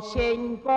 仙姑。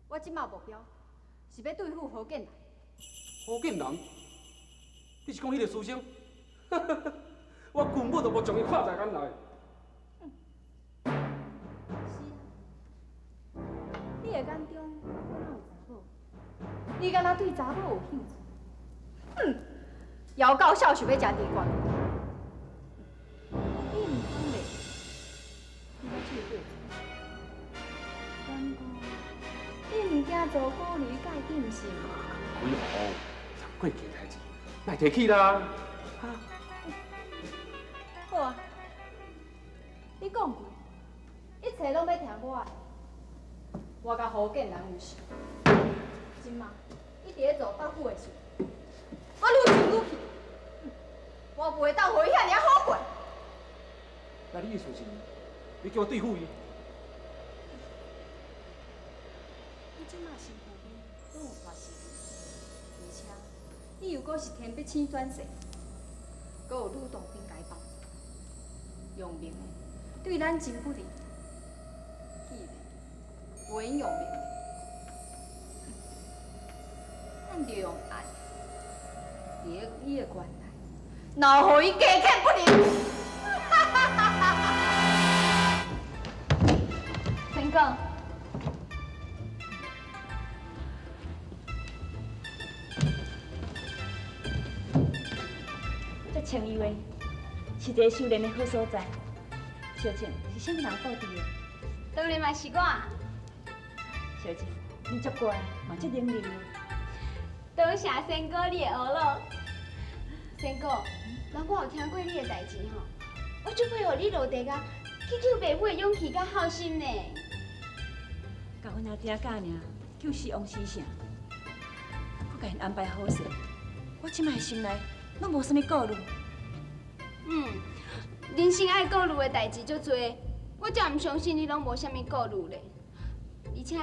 我即马目标是要对付何建南。何建南，你是讲迄个书生？我根本就无将伊看在眼内。是啊，你的眼中敢有查某？你敢若对查某有兴趣？哼，姚高少想要食地瓜。你唔通袂？你要去对？敢讲？你唔惊做孤驴改定性？开好，常过件代志，莫提起啦。好啊，你讲过，一切拢要听我的。我甲何建南有事，今嘛，伊伫咧做北府的事，我愈想愈气，我袂当互伊遐尔好过。那你意思是，你叫我对付伊？你即马身躯边拢有大势力，而且你又阁是天北青转世，阁有吕洞宾解放，用命的对咱真不利。记咧，有因用命的，咱就用爱，伫咧伊的关内，然后互伊加欠不利。陈哥。这青衣话是一个修炼的好所在。小静是啥物人布置的？当然嘛是我。小静，你足乖，嘛足伶俐的。多谢仙哥你的学咯。仙哥，若我有听过你的代志吼，我就配合你落地甲去救爸母的勇气甲孝心呢。甲阮阿爹教尔，救死王死城。我甲因安排好势，我即摆心内拢无啥物顾虑。人生爱顾虑的代志足多，我才唔相信你拢无啥物顾虑咧。而且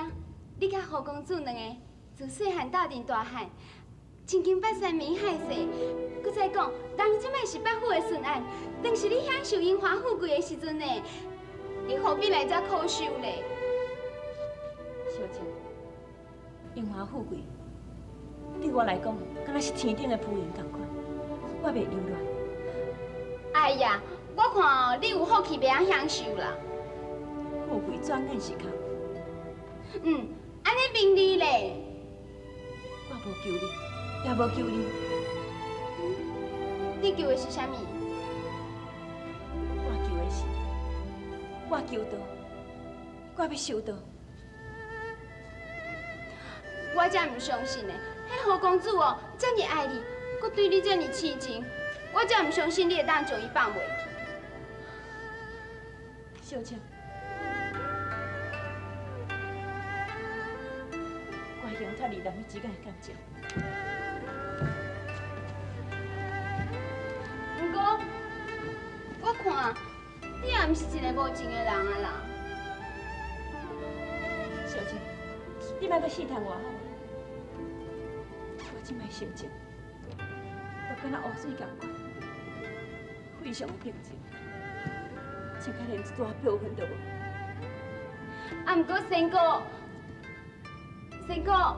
你甲何公主两个自细汉斗阵大汉，亲近北山明海誓。搁再讲，人即摆是北府的顺案，当时你享受荣华富贵的时阵呢，你何必来遮苦受咧？小静，荣华富贵对我来讲，敢若是天顶的浮云同款，我袂留恋。哎呀，我看你有福气袂晓享受啦。富贵转眼是空，安尼明理咧。我无求你，也无求你。你求的是啥物？我求的是，我求到，我要收到。我才唔相信呢。迄何公主哦，这么爱你，佮对你这么痴情，我才唔相信你会当将伊放袂去。小静，怪警察李南迄之间的感情。不过，我看你也毋是一个无情的人啊啦。小姐，你莫阁试探我好无？我即摆心情，就敢若湖水共款，非常平静，像甲连一大部分都无。啊，毋过仙哥，仙哥，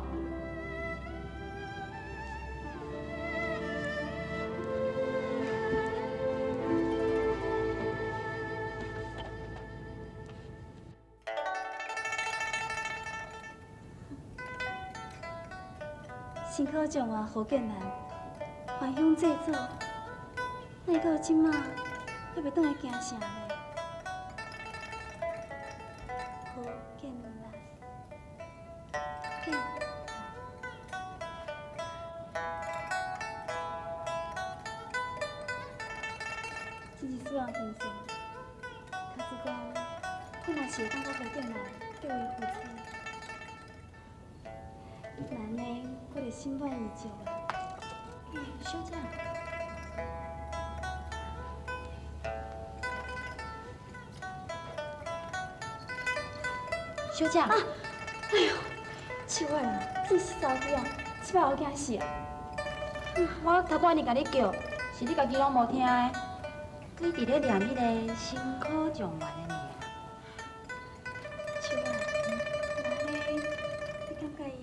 辛苦种啊，何建南，还乡制作，奈到即马还袂倒来惊啥嘞？何建南，建南，真是使人平生。假使讲，我若是会当甲何建南结为夫妻。那呢，我就心乱意焦啦。小姐，小姐，哎呦，奇怪啦，真是糟子啊！这摆我惊死啊！我头半日甲你叫，是你家己拢无听的。你伫咧念迄个辛苦状元的名。奇怪，那呢，你感觉伊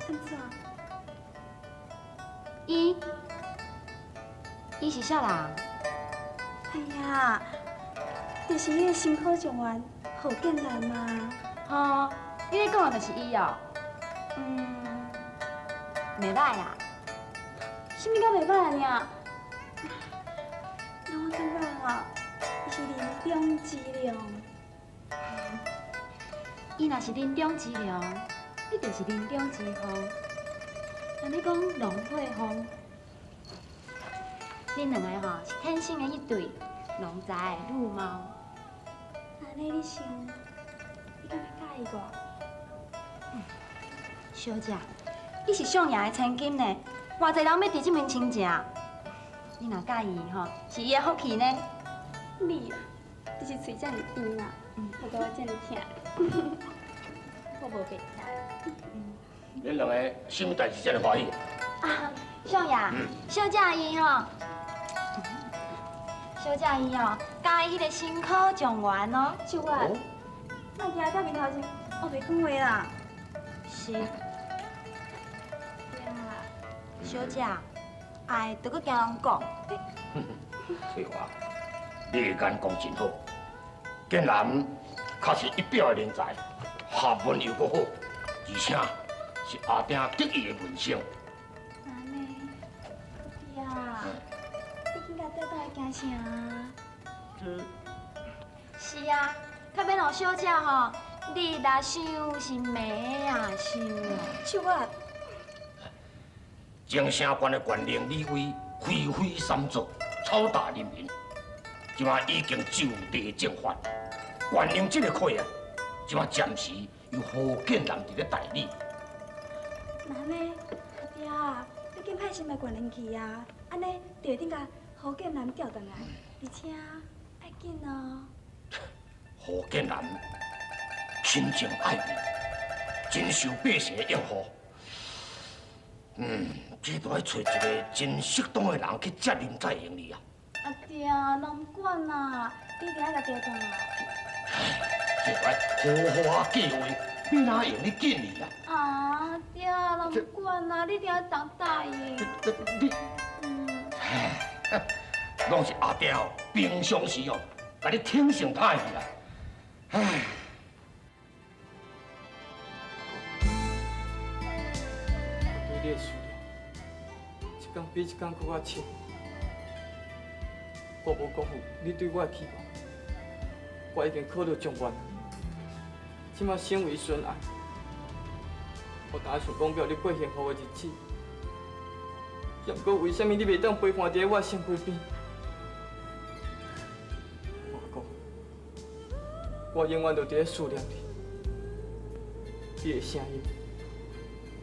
安怎？伊是啥人？哎呀，就是迄个辛苦状元何建南嘛。吼，你咧讲的就是伊哦。袂歹啦。什么叫袂歹啊？那我感觉啊，伊是人中之龙。伊若是林中之龙，你就是林中之凤。安尼讲龙会凤，恁两个吼是天生的一对，龙才入猫。那你想，你敢会介意我？小姐，你是上爷的千金呢，偌济人要伫这面亲情，你若介意吼，是伊的福气呢。你啊，你是嘴这么甜啊，害得我这么疼。我无白听。恁两个什么代志这么欢喜？啊，上爷，小姐伊吼，小姐伊哦，介意迄个辛苦状元哦。小婉，莫惊到面头前，我袂讲话啦。是，呀，小姐，爱都搁惊人讲。翠花，你的眼光真好，竟然确实一表的人才，学问又搁好，而且是阿爹得意的门生。那呢？呀，你今仔倒来惊啥？是啊，较免让小姐吼，你若想是美啊想啊。小婉，前城关的县令李威飞飞三族，草大人民，即马已经就地正法。县令这个亏啊，即马暂时由何建南伫咧代理。那呢？阿爹啊，你紧派心来管人去啊！安尼就会顶甲何建南调转来，而且爱紧哦。何建南亲情爱民，真受百姓的拥护。这都要找一个真适当的人去接任才行哩啊！阿爹，人唔管啦，你一定要甲调转来。这来好好计划，你哪用你见你啊？啊，爹，人唔管啦，你一定要当答应。你，拢是阿爹哦，平常时哦，甲你挺身太去啦。唉。我对你的思念，一天比一天搁较深。我无辜负你对我的期望，我已经考虑状元，即马身为孙爱，我当然想讲表你过幸福的日子。也毋过为什么你袂当陪伴伫我身躯边？我讲，我永远都伫咧思念你，你的声音。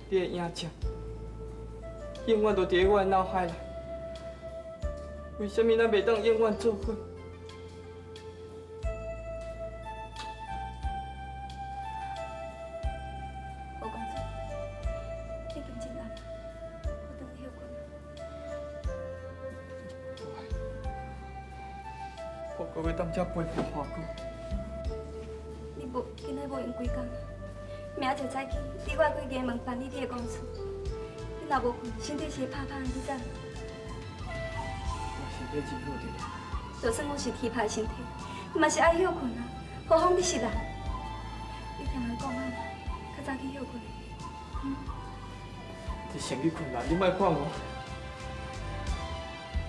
你的影像，永远都伫我的脑海内。为什么咱袂当永远做伙？何公主，已经真暗，我等你休困。我阁要当遮陪伴花姑。你无今仔无用几工，明仔就早起，你我开家门办理你的公事。你若无困，身体是会拍拍的，你知？我身体真好着。就算我是气派身体，嘛是爱休困啊。何况你是人，你听人讲啊，较早去休困。你先去困啦，你莫管我。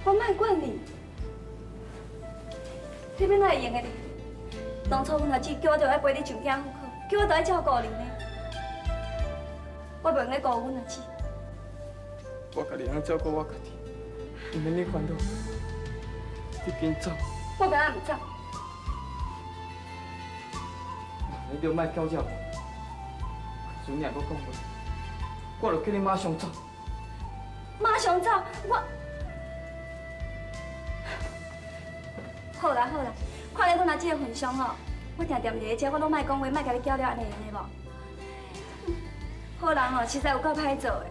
我莫管你，你要哪会用的呢？当初阮阿姊叫我着爱陪你上京赴考，叫我着爱照顾你呢。我袂用咧顾阮阿姊。我家己通照顾我家己，唔免你烦恼。你紧走，我袂唔走。你着莫搅扰我。孙娘，我讲话，我着叫你马上走。马上走，我。好啦好啦，看在阮阿姊的份上哦，我定定伫遮，我拢莫讲话，莫甲你搅了安尼，安尼无？好人哦，实在有够歹做的。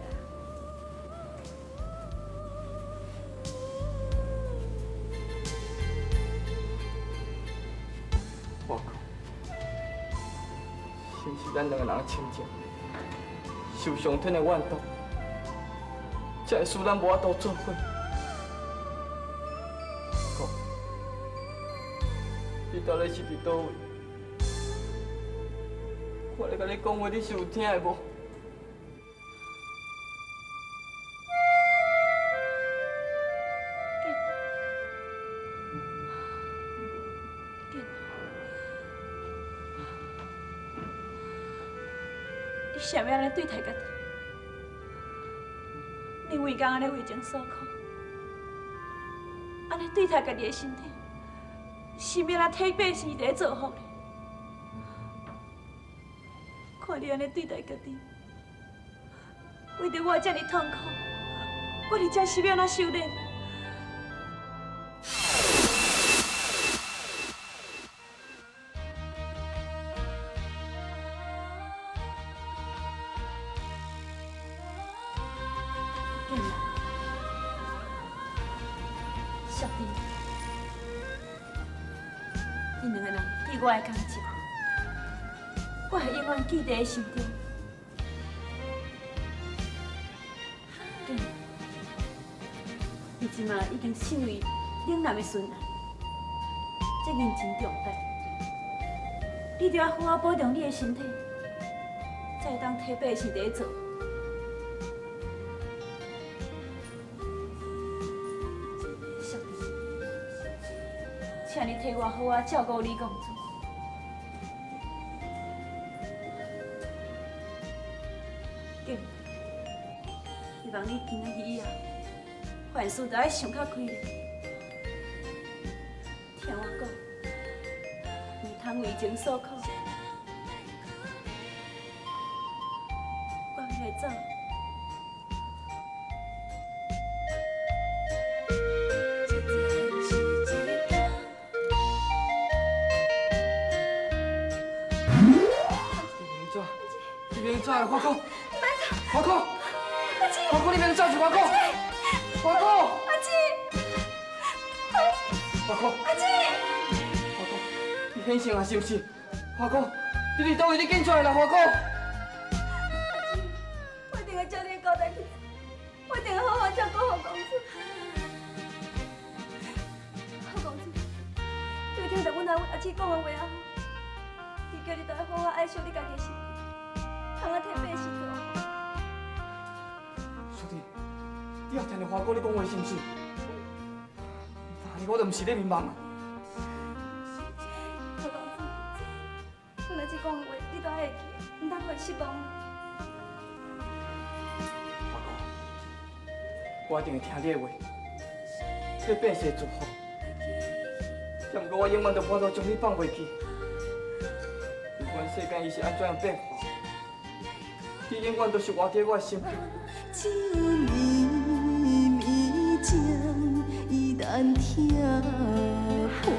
我讲，是毋是咱两个人的亲情受上天的怨毒，才会使咱无法度做伙？讲，你到底是伫倒位？我咧甲你讲话，你是有听的无？你想要安尼对待家己？你为工安尼为情所苦，安尼对待家己的身体，是要咱体百姓伫咧造福呢？看你安尼对待家己，为着我遮尔痛苦，我伫遮是要安怎修炼？小弟，你两个人对我的感情，我会永远记在心中。你即马已经成为岭南的孙儿，这件真重大，你着要好好保重你的身体，才会当替百姓伫咧做。小弟，请你替我好好照顾李公主。敬，希望你今仔日以后，凡事都爱想较开咧。听我讲，唔通为情所苦。我要走。你别走，花姑，花姑，花姑，你别走，花姑，花姑，阿姊，花姑，阿姊，花姑，你很醒啊是不是？花姑，你伫倒位？你紧出来啦，花姑！我一定会照你交代去，我一定会好好照顾好公主。好公主，你有听到阮阿姊讲的话啊？伊叫你都要好好爱惜你家己的身体，通啊替百姓做。兄弟，你也听到花姑你讲话是不是？那我就不是咧迷茫啊。好公主，阮阿姊讲的话，你都爱记，唔通互伊失望。花姑，我一定会听你的话，替百姓祝福。但不过我永远都无法度将你放袂记。不管世间伊是安怎样变化，你永远都是活在我的心中。这绵绵情已难听破。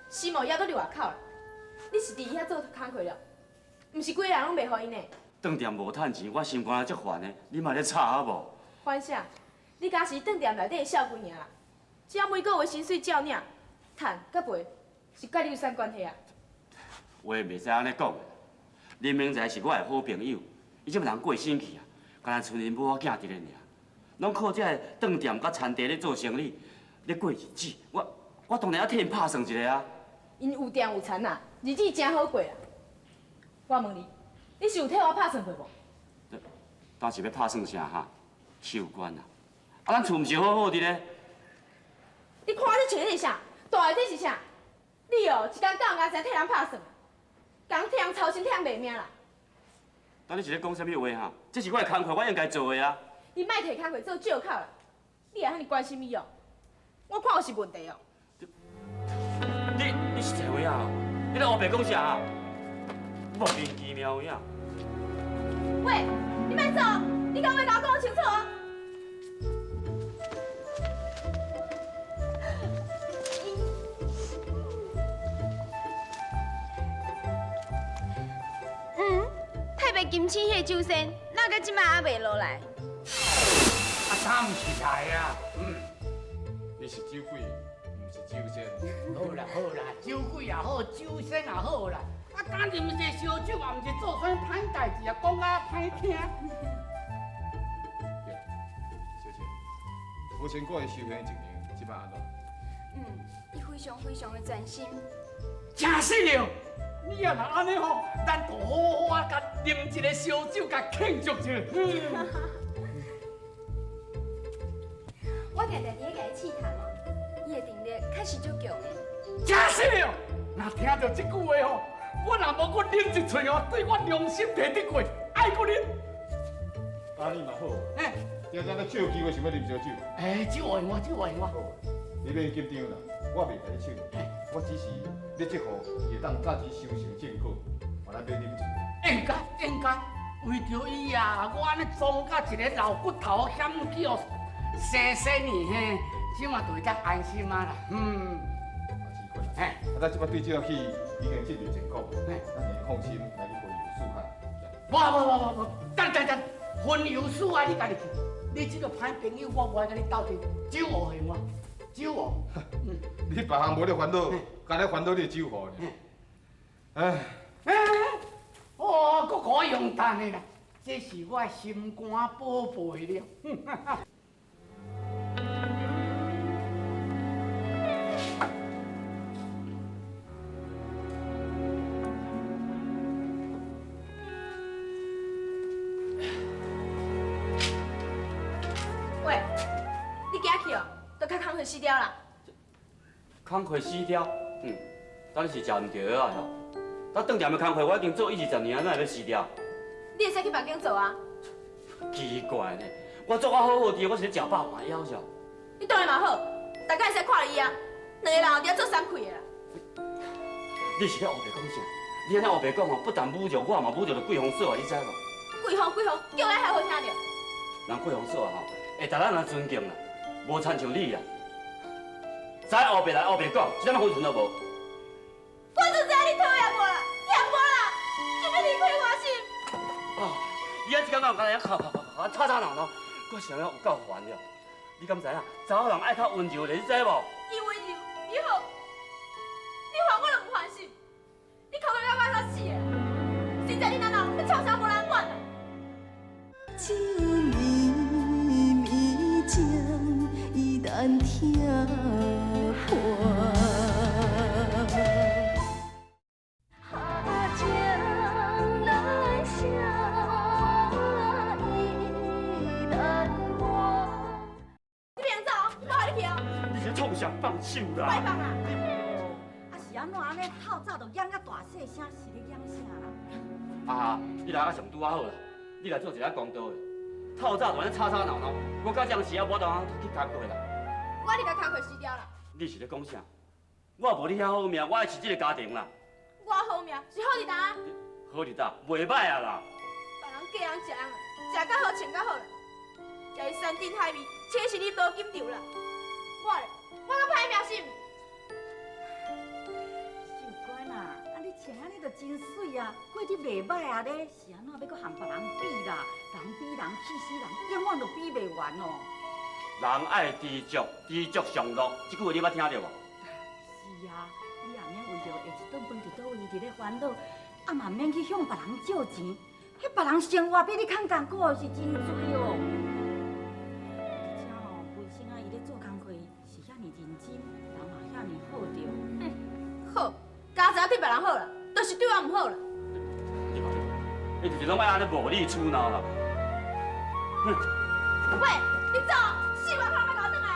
西某也倒伫外口啦，你是伫遐做工课了，毋是规个人拢袂予因呢。饭店无趁钱，我心肝足烦的，你嘛咧吵好无？反啥？你敢是饭店内底的少姑娘啦，只要每个月薪水照领，趁甲赔是甲你有啥关系啊？话袂使安尼讲的，林明才是我的好朋友，伊这么人过身去啊，敢若剩因母仔囝伫咧尔，拢靠这个饭店甲餐厅咧做生意，咧过日子。我当然要替因拍算一个啊。因有店有餐啦，日子真好过啦。我问你，你是有替我拍算过无？当时要拍算啥哈？手关啊！啊，咱厝毋是好好的咧？你看你穿的是啥？大下底是啥？你哦，一天到晚才替人拍算，讲替人操心，替人卖命啦。当你是咧讲啥物话哈？这是我的工课，我应该做的啊。你莫摕工课做借口啦！你也遐尼关心伊哦？我看有是问题哦。你是一个位啊？你咧黑白讲啥啊？莫名其妙呀！喂，你莫走，你敢要甲我讲清楚哦？金星迄个酒仙，哪个即摆还袂落来？敢毋是来啊？你是酒鬼，毋是酒仙。好啦好啦，酒鬼也好，酒仙也好啦。敢啉一个烧酒，也毋是做啥歹代志啊，讲啊歹听。小姐，我先过去收下情形，即摆安怎？伊非常非常的专心。真是了，你若安尼吼，咱就好好啊，甲啉一个烧酒，甲庆祝一下。我定定伫咧甲伊试探哦，伊的定力确实足强的。真是了，若听到这句话吼，我若无搁啉一喙哦，对我良心袂得过，爱搁啉。安尼嘛好。哎，常常咧借有机会想要啉烧酒。哎，酒话我，酒话我。好，你免紧张啦，我袂甲你请，我只是要祝福伊会当早日修成正果，我咱要啉一杯。应该应该，为着伊啊，我安尼装甲一个老骨头险去哦，生生呢嘿，即嘛就会较安心啊啦。嘛是困难。哎，咱即摆对这起已经进入成功，咱能放心来去回游四海。无，等，分油水啊，你家己去。你这个歹朋友，我无爱甲你斗阵，酒后的我，酒后。你别项无咧烦恼，干咧烦恼你的酒壶呢？哎，哦，搁可用担的啦，这是我心肝宝贝了。喂，你今去哦，都较空去死掉啦。工课死掉，当是食毋着药啊吼。咱饭店的工课我已经做10-20年，哪会要死掉？你会使去别间做啊？奇怪呢，我做啊好好的，我是咧食饱嘛枵着。你当然嘛好，大家会使看伊啊。两个人后伫遐做三气的啦。你是咧胡白讲啥？你安尼胡白讲哦，不但侮辱我，嘛侮辱了桂红嫂啊，你知无？贵风，叫来还好听着。人桂红嫂啊吼，会逐咱人尊敬啦，无亲像你啦。使胡白来胡白讲，一点分寸都无。我就知你讨厌我啦，嫌我啦，想要离开我心。啊！你安一天到晚甲人吵闹闹，我想了有够烦了。你敢知影？查某人爱较温柔咧，你知无？伊温柔，伊好，你烦我就不烦心。你口口要我死的啦！现在你哪能要吵啥无人管啊？酒绵绵情，依然听伴。放手啦！拜放啦！啊是安怎安尼透早就养啊大细声，是咧养啥啦？啊，你来啊上拄啊好啦！你来做一个公道的，透早就安尼吵闹闹，我到这时啊，我当去工课啦。我你甲工课死掉啦！你是咧讲啥？我无你遐好命，我爱饲这个家庭啦。我好命是好日当，好日当袂歹啊啦！别人嫁人食人啦，食较好穿较好啦，食伊山珍海味，切是你无金条啦。我较歹命心。秀娟啊，啊你穿安尼就真水啊，过得袂歹啊咧，是安怎要搁和别人比啦？人比人气死人，永远都比袂完哦。人爱知足常乐，这句话你捌听到无？是啊，你也免为着下一顿饭伫倒位伫咧烦恼，啊嘛免去向别人借钱，迄别人生活比你较艰苦是真多哦。而且哦，为什啊伊咧做工课是遐尼认真，人嘛遐尼好着。好，家己对别人好啦，就是对我唔好啦。你看，你就是拢爱安尼无理取闹啦。哼！喂，你走，死我看要甲我转来啊！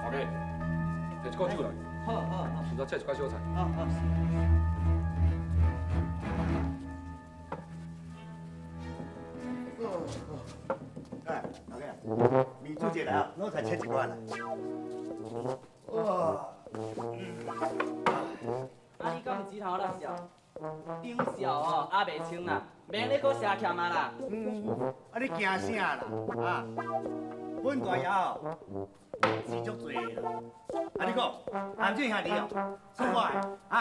后面，摕一锅酒来。好。顺便切一块小菜。哎，老哥，米煮起来啊，我才切一块来。哇！啊，你讲指头啦笑，张笑哦，还袂清啦，免你搁写欠啊啦。啊，你惊啥啦？啊，本大爷哦，是足多的啦。啊，你讲，含水兄弟哦，算我的，啊，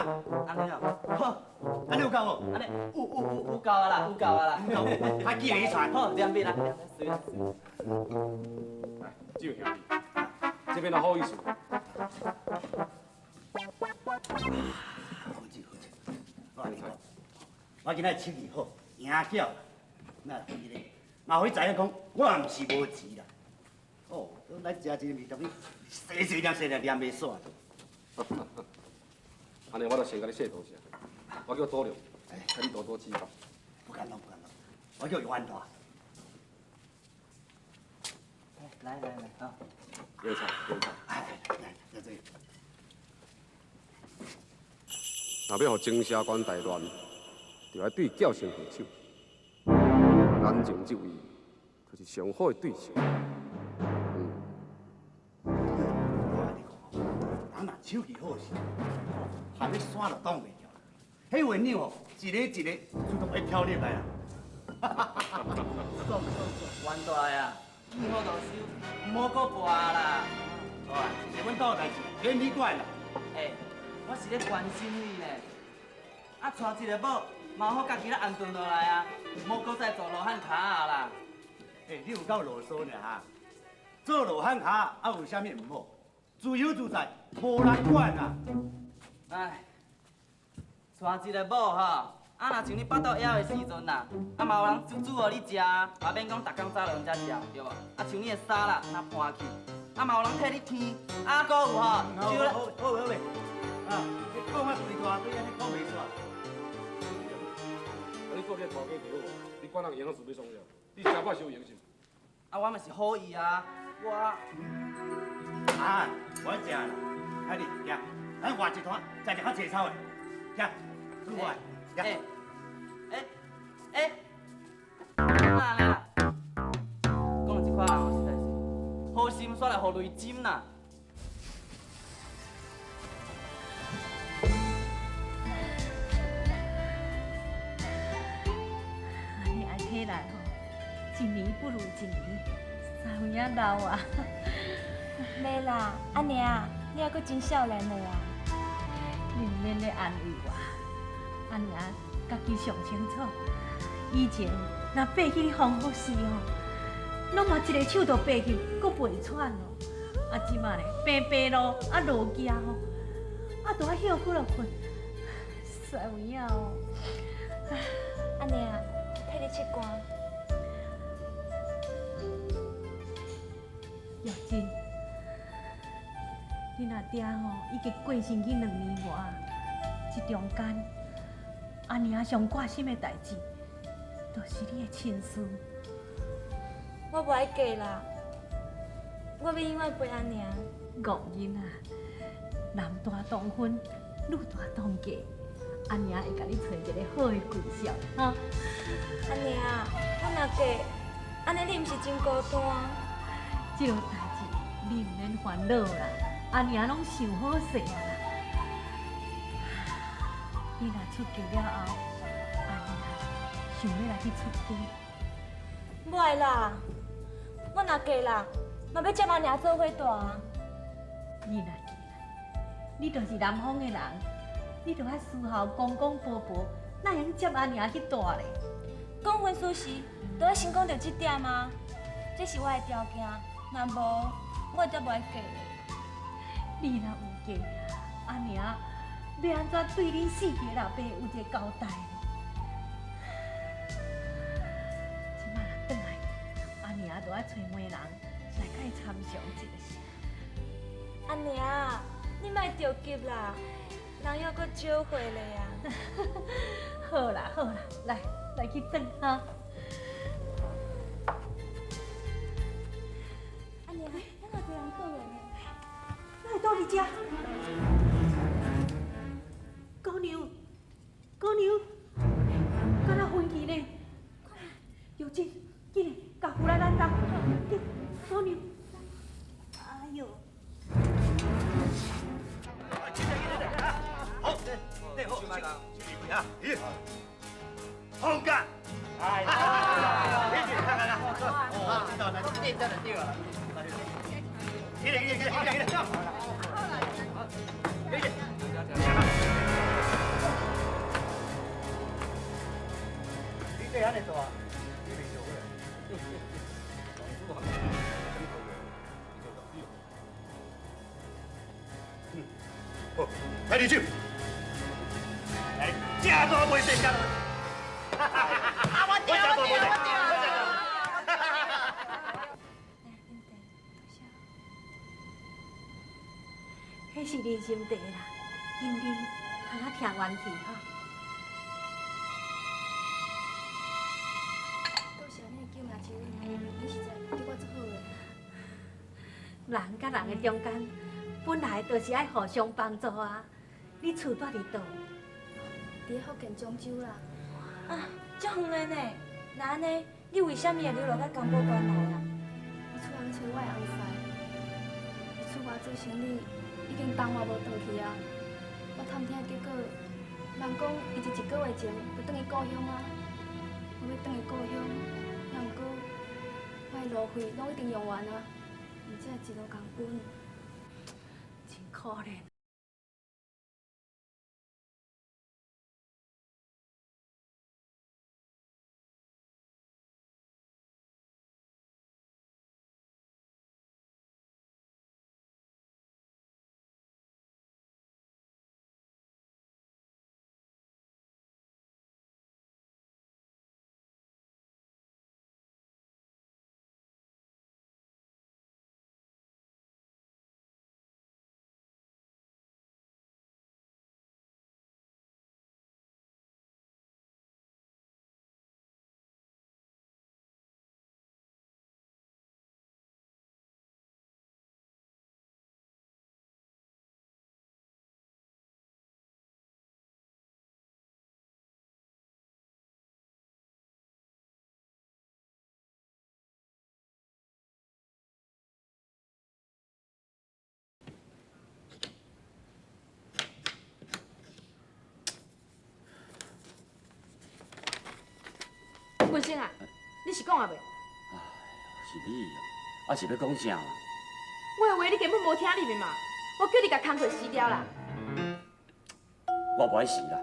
安尼哦，好，安尼有够无？安尼有够啊啦，有够啊啦，有够，还记得你传。好，两边啦，随便。来，这位兄弟，这边的好意思。我跟你讲，我今仔七二好，赢叫啦，那对咧，嘛会知影讲，我也毋是无钱啦。哦，咱食一个面东西，洗念袂煞。安尼我就先甲你谢多谢，我叫多良，请你多多指教。不敢当，我叫袁大。来，好。用菜。来这。若要互情社管大乱，就要对叫声下手。安静这位，就是上好的对象。我跟你讲，人若手艺好时，含咧山就挡袂牢。迄原料哦，一个自动会飘入来啊！冤大呀，以后就收，莫搁跋啦。好啊，是阮家代志，免你管啦。我是咧关心你呢。啊，娶一个某，嘛好家己咧安顿落来啊，莫搁再做罗汉脚啊啦。你有够啰嗦呢哈！做罗汉脚啊，有啥物唔好？自由自在，无人管啊！哎，娶一个某哈，啊若像你腹肚枵的时阵啦，啊嘛有人煮互你食，嘛免讲逐工早落遮食，对无？啊像你的衫啦，若盘去，啊嘛有人替你添，啊搁有吼，就咧。好嘞，啊，你讲啊随大堆，安尼讲袂煞。你做你头家就好，你管人营养是要创啥？你真歹收营是？啊，我嘛是好意啊，我。啊，我食啦，兄弟，行，咱换一摊，再食较青草的，行，拄我的，行。哪啦？讲到这块人，我实在是好心煞来互雷针啦。安尼爱体来吼，一年不如一年，三年老啊。袂啦，安尼啊，你还阁真少年的啊。你毋免咧安慰我，安尼啊，家己上清楚。以前若爬去风雨时吼，拢嘛一个手就爬去，阁袂喘哦。啊，即马咧平路啊落惊吼，啊都爱休困落困，衰有影哦。安尼啊，替你切歌。玉珍，你若爹吼已经过身去2年外，这中间安尼啊上挂心的代志，就是你的亲事。我不爱嫁啦，我要永远陪安娘。戆囡仔，男大当婚，女大当嫁，安娘会甲你找一个好的对象，哈。安娘，我若嫁，安尼你毋是真孤单？这个代志你毋免烦恼啦，安娘拢想好势啊啦。你若出嫁了后，安娘想要来去出家。袂啦，我若嫁啦，嘛要接安娘做伙大。你若嫁，你就是南方的人，你就爱思考公公婆婆哪样接安娘去大咧。讲婚事时，都要先讲到这点吗？这是我的条件，若无，我则袂嫁咧。你若有嫁，安娘要安怎对恁4个老爸有一个交代呢？即摆若转来，安娘就爱找媒人来甲伊参详一下。安娘，你莫着急啦，人还阁少岁咧啊。好啦，来去转哈。安娘，咱若这人客人呢？哪会到你家？姑娘，敢若昏去呢？有劲，紧嘞，甲扶来咱家。姑娘，哎呦！好，对好，去啊，去，好干，哎，你去看看看，哦，知道了，这真的对了。你这安尼做啊？你袂后悔啊？好，来你手，来，正大袂使正大。我对，迄是人参茶啦，今日通啊听完去哈。多谢你救命之恩，你实在对我足好诶。人甲人的中间，本来就是爱互相帮助啊。你厝住伫倒？伫福建漳州啦。啊，足远的呢。那安尼，你为什么会流落到江宝关来啊？我厝人找我的翁婿，伊出外做生意，已经当我无回去啊。我探听结果，人讲伊一个月前就转去故乡啊。我要转去故乡，也毋过我的路费拢已经用完啊，而且一路共分。真可怜。文生啊，你是讲啊袂？是你啊，是要讲啥啦？我的话你根本无听入面嘛，我叫你甲工课辞掉啦。我不爱死啦！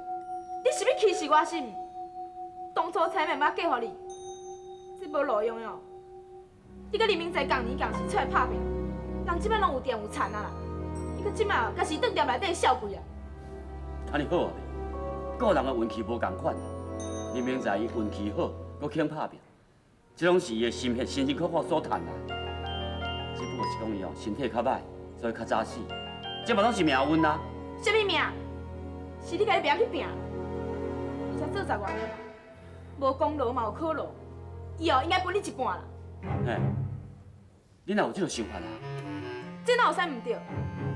你是要气死我是毋？当初才明捌嫁互你，这无路用的哦。你甲林明在共年共时出来拍拼，人即摆拢有电有产啊啦。你搁即摆哦，甲是踮店内底笑鬼啊！安尼好啊袂？个人的运气无共款啊。林明在伊运气好，搁肯拍拼，这拢是伊的心血辛辛苦苦所赚来。只不过是讲伊哦身体较歹，所以较早死。这嘛拢是命运啊！什么命？是你家己不要去拼，而且做10外年，无功劳嘛有苦劳，以后应该分你一半啦。嘿，你哪有这个想法啊？这哪有使唔对？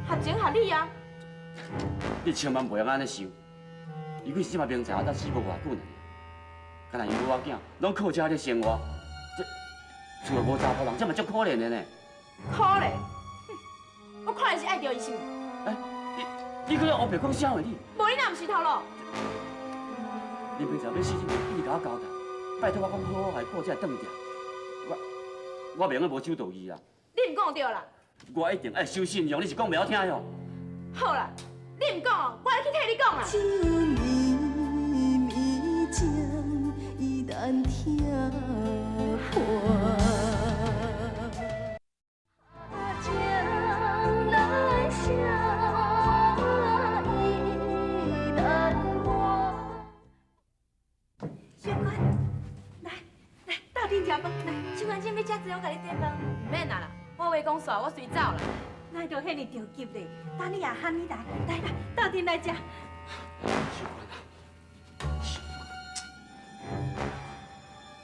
合情合理啊！你千万袂用安尼想。伊几时嘛明仔才死无偌久呢？干那因某仔囝拢靠这咧生活，这厝内无查甫人，这嘛足可怜的呢。可怜，哼！我看你是爱着伊是毋？哎，你搁要黑白讲啥话你？无你哪毋是头路？你明仔要死，你一直甲我交代，拜托我讲好好来顾这顿店。我袂用无守道义啦。你毋讲就对啦。我一定爱守信用，你是讲袂好听哟。好啦，你毋讲，我来去替你讲啦。酒绵绵将伊难听破。我甲你点饭，唔免啦，我话讲煞，我随走啦。哪就遐尼着急咧？等你也喊你来，来，斗阵来食。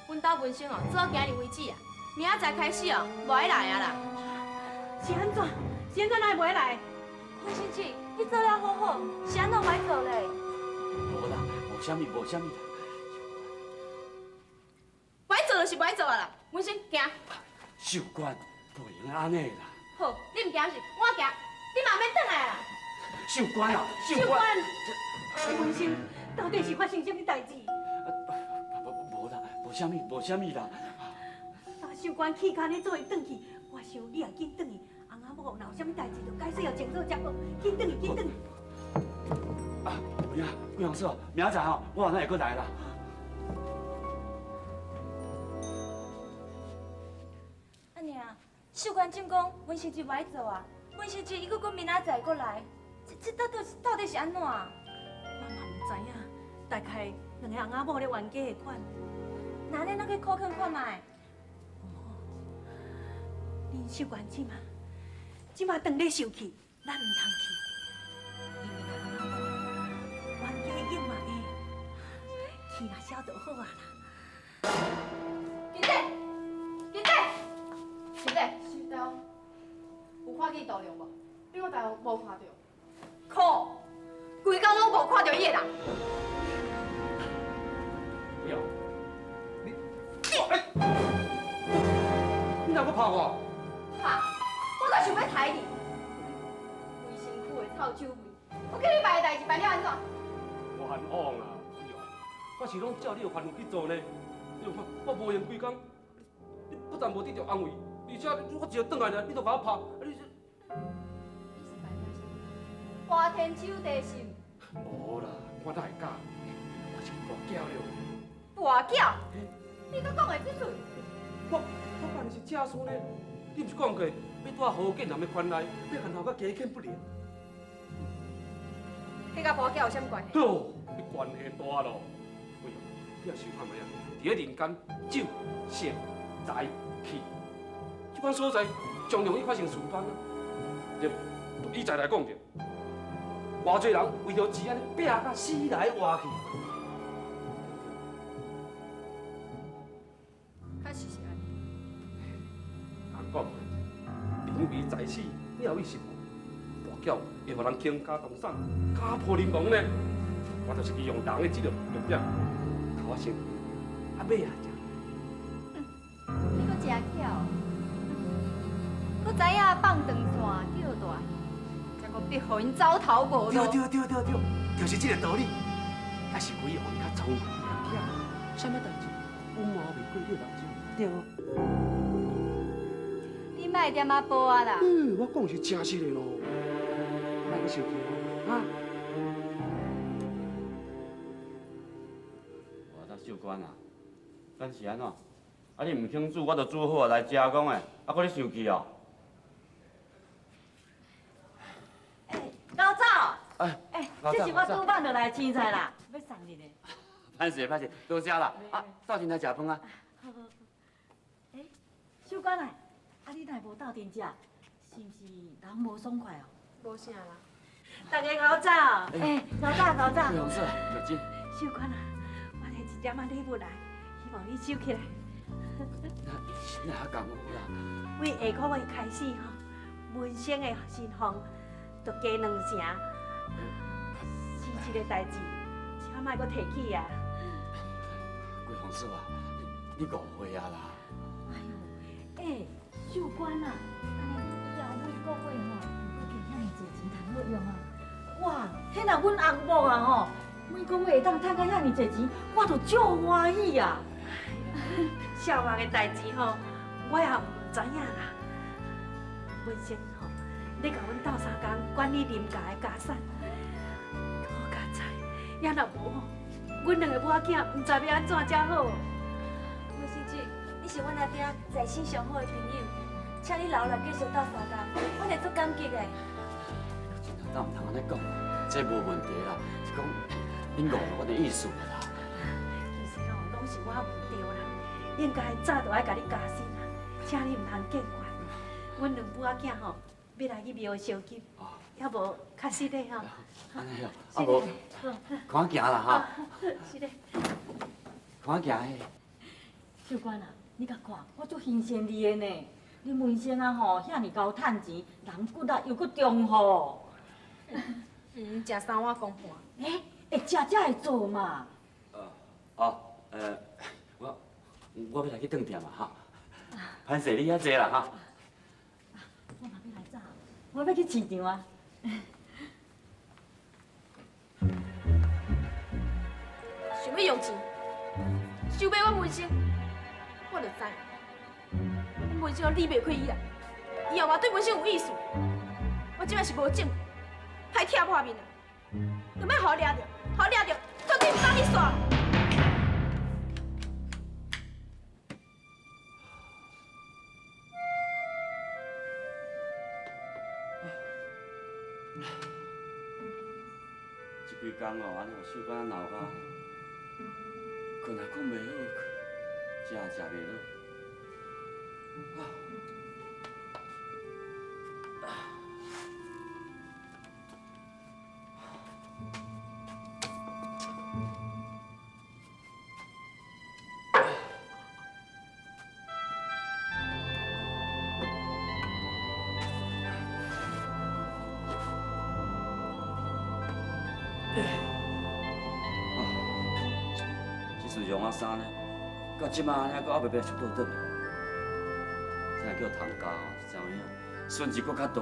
阮兜文生哦，做到今日为止啊，明仔载开始哦，无爱来啊啦。是安怎？是安怎哪会袂来？潘先生，你做了好好，是安怎歹做咧？无啦，无啥物啦。歹做就是歹做啊啦，文生行。秀官，不会用安尼啦。好，你唔惊是，我行，你嘛免转来啦。秀官啊，秀官，文生，到底是发生什么代志？无啦，无啥物啦。大秀官气干咧做伊转去，我想你也紧转去，翁仔某若有啥物代志，就解释要清楚才好。紧转去，紧转去。啊，贵公司哦，明仔载吼，我后日会过来啦。安尼啊，秀官长讲文书局歹做啊，文书局伊佫讲明仔载过来，这到底是安怎？我嘛唔知影，大概两个翁仔某咧冤家的款。那恁去考虑看卖。恁秀官即嘛当咧受气，咱唔通去，因为翁仔某冤家应嘛会，气若消就好啊啦。金姐，金姐，金姐，是的，有看见道亮无？你我大有无看到？可，规工拢无看到伊个人。不要，你哪个拍我？拍，我才想要杀你。规身躯的臭臭味，我叫你办的代志办了安怎？冤枉啊！我是拢照你的法律去做呢。你看，我无闲规工，你不但无得到安慰，而且我只要转来呢，你就甲我拍，你这……你是办了啥？花天酒地心。无啦，我哪会假？我是大囝了。大囝？你搁讲会出嘴？我办的是假书呢。你不是讲过，要住好建南的圈内，要跟头甲加欠不连。迄甲大囝有啥关系？哦，你关系大咯。喂，你也想看卖啊？伫咧人间，酒、色、财、气，这款所在，常容易发生事端啊。对，以财来讲着，偌济人为着钱安尼拼甲死来活去。确实是安尼。人讲，人为财死，鸟为食亡。大鸟会互人倾家动产，家破人亡呢？我就是利用人的这个弱点，甲我先阿尾啊！你搁真巧，搁知影放长线钓大鱼，才搁逼互因走投无路。对，就是这个道理。还是鬼王较聪明点，啥物代志有毛未过你目睭，对无？你莫点仔报啊啦！我讲是真实的咯，莫去生气啊！我他秀官啊，咱是安怎？啊，你唔肯煮，我就煮好来食讲的，啊，搁你生气哦？老早，老这是我拄放落来的青菜啦，要送你嘞。歹势，多谢啦。啊，斗阵来食饭啊。秀官啊，你哪无斗阵食？是不是人无爽快哦？无啥啦。大家老早，老早。贵公司，小金。秀官啊，我摕一点仔礼物来，希望你收起来。哪讲好啦？为下个月开始吼，文生的新房就加2成，是这个代志，请莫搁提起啊。贵公司啊，你误会啊啦。秀官啊，安尼以后每个月吼，要加遐尼侪钱通好用啊。哇，迄若阮翁某啊吼，每个月会当趁到遐尼侪钱，我就足欢喜啊。小王的代志吼，我也唔知影啦。文生吼，你甲阮斗相共管理林家的家产，好佳哉。也若无吼，阮两个母仔囝唔知要安怎才好。文书记，你是阮阿爹在世上好的朋友，请你留来继续斗相共，我会足感激的。真啊，咱唔通安尼讲，这无问题啦，是讲恁误了我的意思啦。其实吼，拢是我唔对啦，应该早就爱甲你加薪啦，请你唔通见怪。阮两母仔囝吼，要来去庙烧金，要无较实的吼。安尼哦，啊无，看行啦哈。是的。看行嘿。秀官啊，你甲看，我足欣赏你的呢。你门生啊吼，遐尼高趁钱，人骨力又搁中厚。食3碗公盘。会食才会做嘛。我要来去饭店嘛哈。歹势你遐济啦哈。我嘛要来早，我要去市场啊。想要用钱收买我门生，我就知，我门生你袂开伊啊。以后嘛对文生有意思。我即摆是无证据，歹拆破面啊！就要互抓着，互抓着，绝对唔当你煞。这几工哦，安尼手干闹到，困也困袂好，食也食袂落。这阵用啊衫呢，到即马安尼，搁还袂变熟倒转。真叫汤家哦，是怎样？孙子搁较大。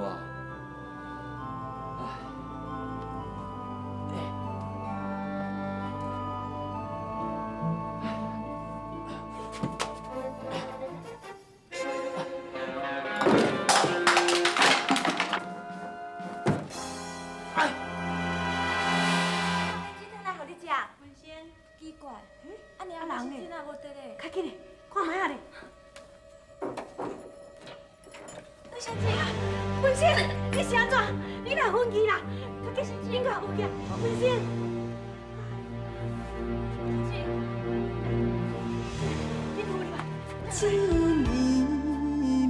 较紧嘞，看卖啊咧。文生姐啊，文生，你是安怎？你若昏去啦？较紧是应该有惊，文生。酒绵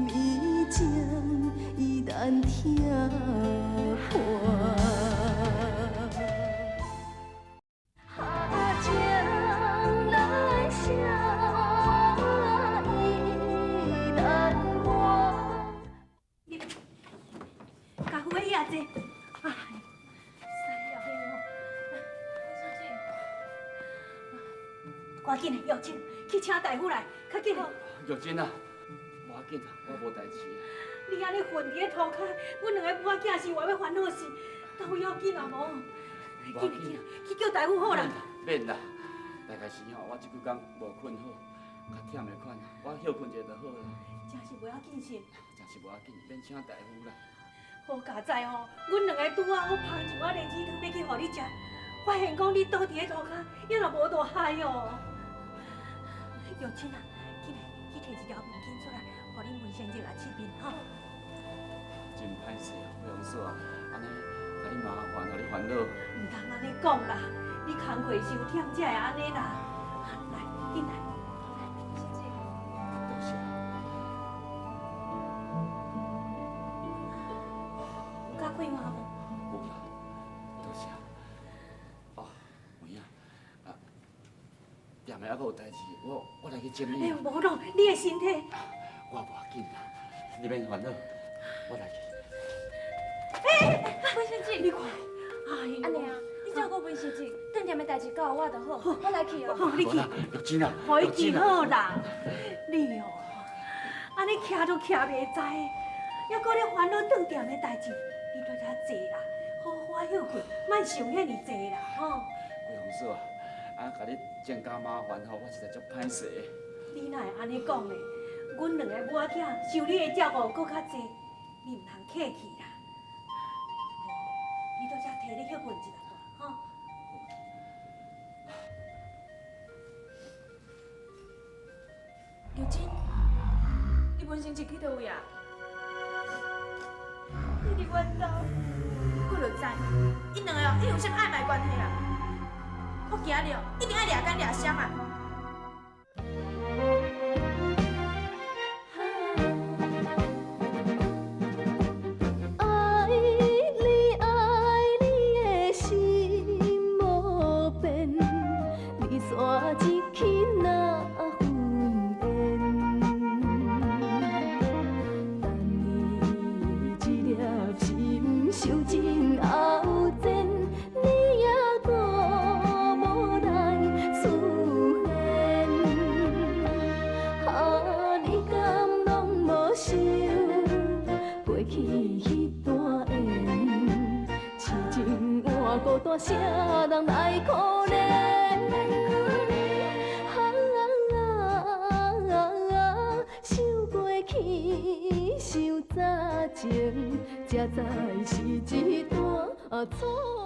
绵情，依然听伴。赶紧的，药精去请大夫来，较紧的。玉珍啊，无要紧啦，我无代志。你安尼昏伫咧涂骹，阮两个搬囝是话要烦恼事，都要紧啊无？紧的紧的，去叫大夫好啦。免啦，大概是吼，我即几工无困好，较忝的款，我休困一下就好啦。真是无要紧是？真是无要紧，免请大夫啦。好佳哉吼，阮两个拄啊好芳一碗莲子汤要去互你食，发现讲你倒伫咧涂骹，也若无大害哦。玉珍啊，紧来去摕一条毛巾出来，互恁文先生来拭面吼。真歹势啊，不用说啊，安尼甲你麻烦，互你烦恼。唔通安尼讲啦，你工课伤忝才会安尼啦。来，紧来。多谢。有较快吗？有啦，多谢。哦，妹啊，店的还阁有代志，我来去整理。哎，无咯，你的身体。我无要紧啦，你免烦恼，我来去。文生姐，你看，哎呦，安尼啊，你照顾文生姐，顿点的代志交我就好，我来去哦。好，你去。玉珍啊，好伊去好啦，你哦，安尼徛都徛袂知，还搁咧烦恼顿点的代志，你在遮坐啦，好好休困，莫想遐尼济啦，吼。不用说啊，甲你增加麻烦吼，我实在足歹势的。你哪会安尼讲呢？阮两个母仔受你的照顾搁较济，你唔通客气啦。你在遮摕你休困一下吼。玉珍，你文生姐去倒位啊？你伫阮兜，我就知，因两个哦，一有啥暧昧关系啦。我今日哦，一定要掠干掠伤啊！啥人来可怜？受过气。想早情，才知是一段错。